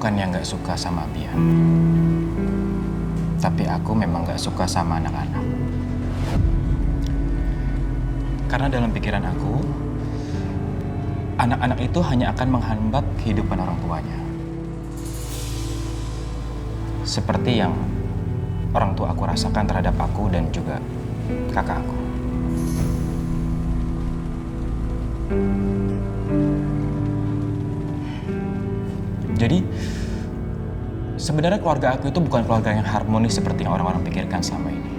bukannya nggak suka sama Bian. Tapi aku memang nggak suka sama anak-anak. Karena dalam pikiran aku, anak-anak itu hanya akan menghambat kehidupan orang tuanya. Seperti yang orang tua aku rasakan terhadap aku dan juga kakak aku. Jadi, sebenarnya keluarga aku itu bukan keluarga yang harmonis seperti yang orang-orang pikirkan selama ini.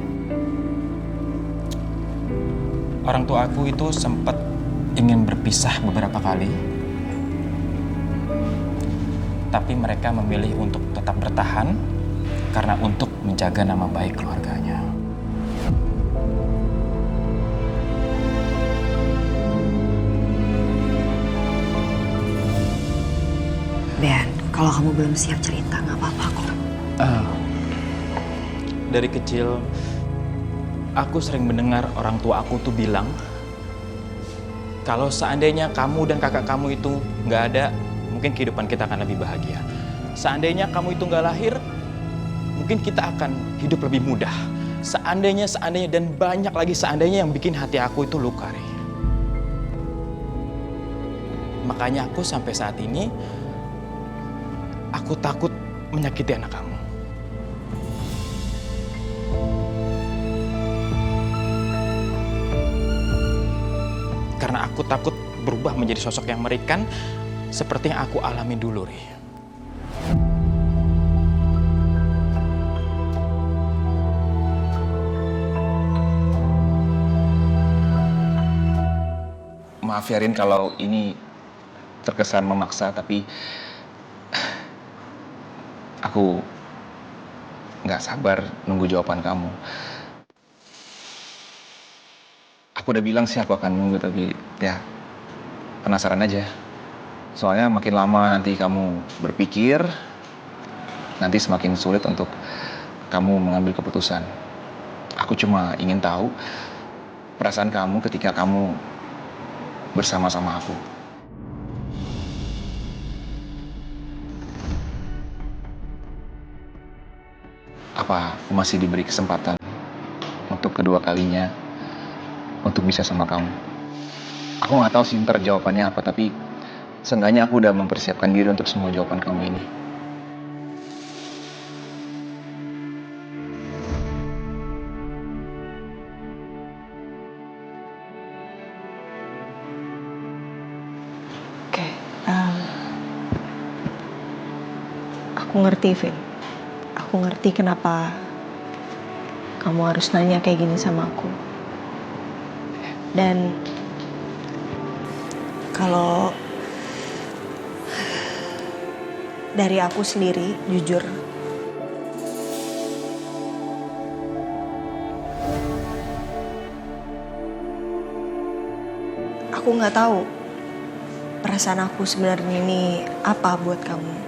Orang tua aku itu sempat ingin berpisah beberapa kali, tapi mereka memilih untuk tetap bertahan karena untuk menjaga nama baik keluarganya. Ben, kalau kamu belum siap cerita, nggak apa-apa kok. Dari kecil, aku sering mendengar orang tua aku tuh bilang, kalau seandainya kamu dan kakak kamu itu nggak ada, mungkin kehidupan kita akan lebih bahagia. Seandainya kamu itu nggak lahir, mungkin kita akan hidup lebih mudah. Seandainya, dan banyak lagi seandainya yang bikin hati aku itu luka, Ri. Makanya aku sampai saat ini, aku takut menyakiti anak kamu. Karena aku takut berubah menjadi sosok yang mengerikan seperti yang aku alami dulu, Ri. Maaf ya Rin kalau ini terkesan memaksa, tapi aku nggak sabar nunggu jawaban kamu. Aku udah bilang sih aku akan nunggu, tapi ya penasaran aja. Soalnya makin lama nanti kamu berpikir, nanti semakin sulit untuk kamu mengambil keputusan. Aku cuma ingin tahu perasaan kamu ketika kamu bersama-sama aku. Apa aku masih diberi kesempatan untuk kedua kalinya untuk bisa sama kamu? Aku nggak tahu sih ntar jawabannya apa, tapi seenggaknya aku udah mempersiapkan diri untuk semua jawaban kamu ini. Oke, aku ngerti, Vin. Aku ngerti kenapa kamu harus nanya kayak gini sama aku. Dan kalau dari aku sendiri, jujur, aku nggak tahu perasaan aku sebenarnya ini apa buat kamu.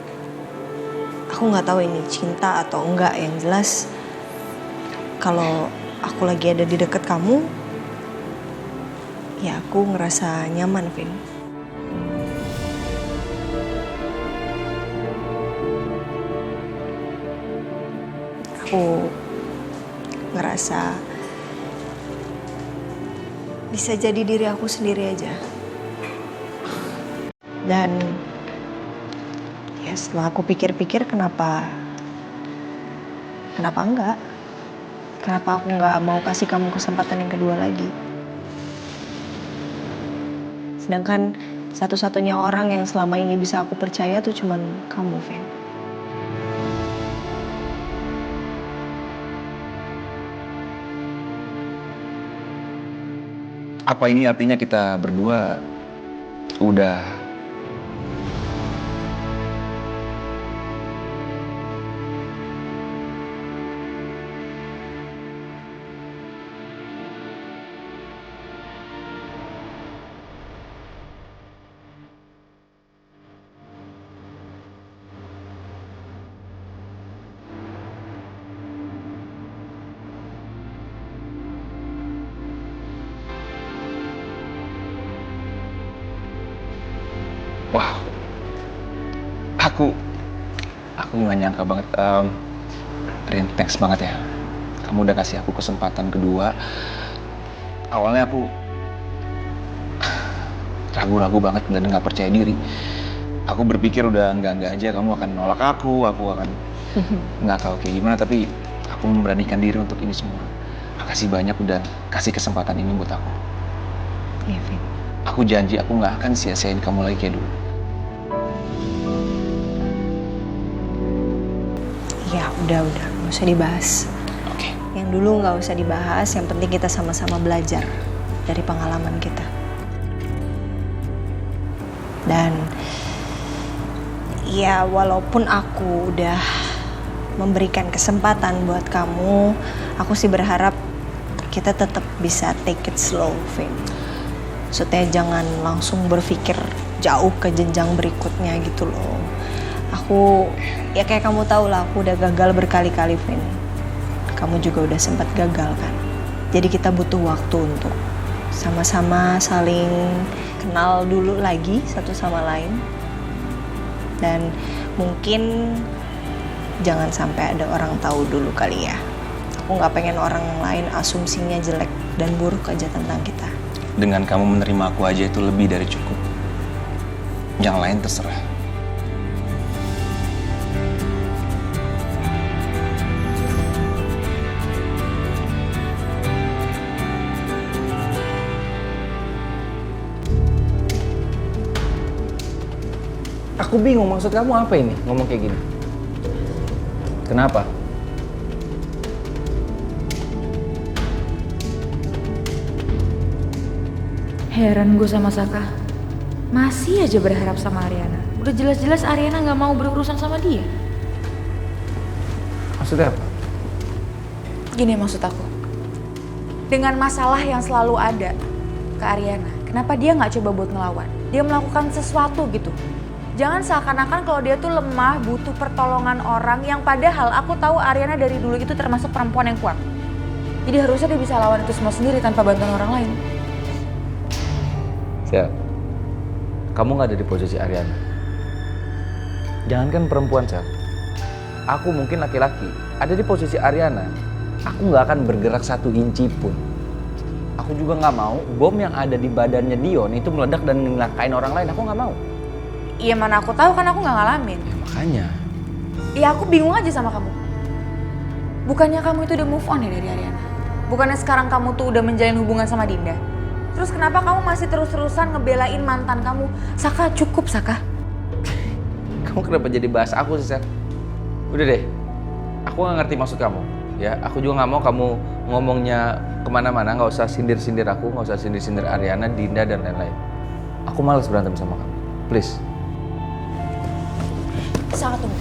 Aku nggak tahu ini cinta atau enggak. Yang jelas, kalau aku lagi ada di dekat kamu, ya aku ngerasa nyaman, Vin. Aku ngerasa bisa jadi diri aku sendiri aja. Dan ya setelah aku pikir-pikir, kenapa enggak? Kenapa aku nggak mau kasih kamu kesempatan yang kedua lagi? Sedangkan satu-satunya orang yang selama ini bisa aku percaya tuh cuman kamu, Vin. Apa ini artinya kita berdua udah wah, aku Aku nggak nyangka banget. Rin, thanks banget ya. Kamu udah kasih aku kesempatan kedua. Awalnya aku ragu-ragu banget dan nggak percaya diri. Aku berpikir udah enggak aja kamu akan nolak aku akan nggak tahu kayak gimana, tapi aku memberanikan diri untuk ini semua. Makasih banyak udah kasih kesempatan ini buat aku. Iya, Vin. Aku janji aku nggak akan sia-siain kamu lagi kayak dulu. Ya udah, nggak usah dibahas. Oke. Yang dulu nggak usah dibahas, yang penting kita sama-sama belajar dari pengalaman kita. Dan ya walaupun aku udah memberikan kesempatan buat kamu, aku sih berharap kita tetap bisa take it slow, Vin. Maksudnya jangan langsung berpikir jauh ke jenjang berikutnya gitu loh. Aku, ya kayak kamu tahu lah, aku udah gagal berkali-kali, Vin. Kamu juga udah sempat gagal kan. Jadi kita butuh waktu untuk sama-sama saling kenal dulu lagi satu sama lain. Dan mungkin jangan sampai ada orang tahu dulu kali ya. Aku nggak pengen orang lain asumsinya jelek dan buruk aja tentang kita. Dengan kamu menerima aku aja itu lebih dari cukup. Yang lain terserah. Aku bingung, maksud kamu apa ini ngomong kayak gini? Kenapa? Heran gue sama Saka. Masih aja berharap sama Ariana. Udah jelas-jelas Ariana gak mau berurusan sama dia. Maksudnya apa? Gini maksud aku. Dengan masalah yang selalu ada ke Ariana, kenapa dia gak coba buat ngelawan? Dia melakukan sesuatu gitu. Jangan seakan-akan kalau dia tuh lemah, butuh pertolongan orang yang padahal aku tahu Ariana dari dulu itu termasuk perempuan yang kuat. Jadi harusnya dia bisa lawan itu semua sendiri tanpa bantuan orang lain. Siap. Kamu gak ada di posisi Ariana. Jangankan perempuan, Sel. Aku mungkin laki-laki, ada di posisi Ariana. Aku gak akan bergerak 1 inci pun. Aku juga gak mau bom yang ada di badannya Dion itu meledak dan ngelakain orang lain. Aku gak mau. Iya mana aku tahu kan aku gak ngalamin. Ya makanya. Ya aku bingung aja sama kamu. Bukannya kamu itu udah move on ya dari Ariana? Bukannya sekarang kamu tuh udah menjalin hubungan sama Dinda? Terus kenapa kamu masih terus-terusan ngebelain mantan kamu? Saka, cukup Saka. Kamu kenapa jadi bahas aku sih, Sel? Udah deh. Aku gak ngerti maksud kamu. Ya, aku juga gak mau kamu ngomongnya kemana-mana. Gak usah sindir-sindir aku, gak usah sindir-sindir Ariana, Dinda, dan lain-lain. Aku malas berantem sama kamu. Please. Saka tunggu.